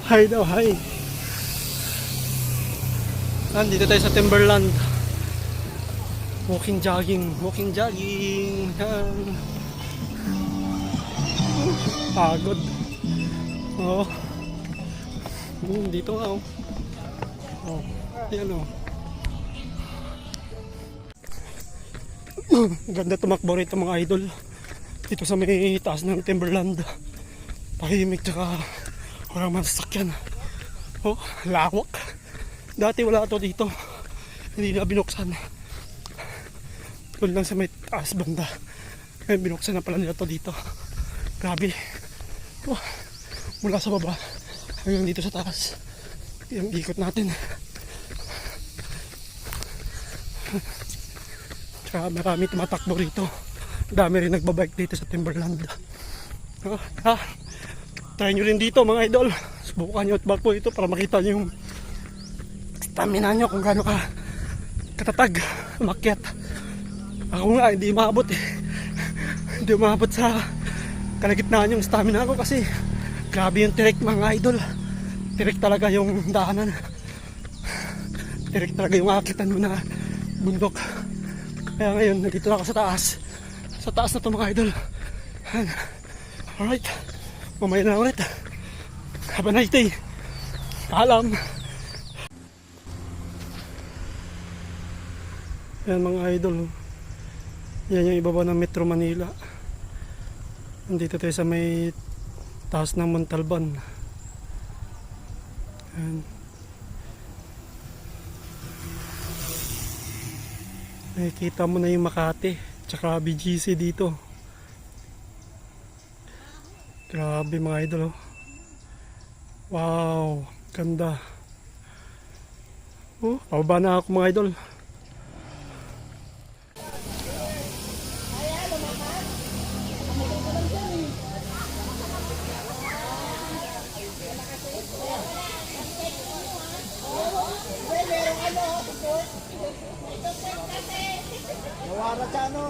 Hi daw, hi. Nandito tayo sa Timberland. Walking, jogging. Yan. Pagod. Oo. Dito nga, oh. Oh, yan, oh. Ganda tumakbo rito mga idol. Dito sa may taas ng Timberland. Tahimik tsaka walang masasakyan. Oh, lawak. Dati wala to dito. Hindi na binuksan. Doon lang sa may taas banda. Ngayon binuksan na pala nila to dito. Grabe. Oh, mula sa baba hanggang dito sa taas. Yung ikot natin. Tsaka marami tumatakbo rito. Dami rin nagbabike dito sa Timberland. Try nyo rin dito mga idol. Subukan nyo at back po ito para makita nyo yung stamina nyo kung gaano ka katatag umakyat. Ako nga hindi maabot eh. Hindi maabot sa kalagitnaan yung stamina ko kasi grabe yung tirik mga idol. Tirik talaga yung daanan. Tirik talaga yung akitan mo na bundok. Kaya ngayon nandito na ako sa taas. Sa taas na to mga idol. Alright, mamaya na ulit. Have a nice day. Paalam. Yan mga idol. Yan yung ibaba ng Metro Manila. Nandito tayo sa may taas ng Montalban. Yan. Nakikita mo na yung Makati tsaka BGC dito. Grabe mga idol, oh. Wow, ganda. Oh, pababa na ako mga idol. Nawara sa ano?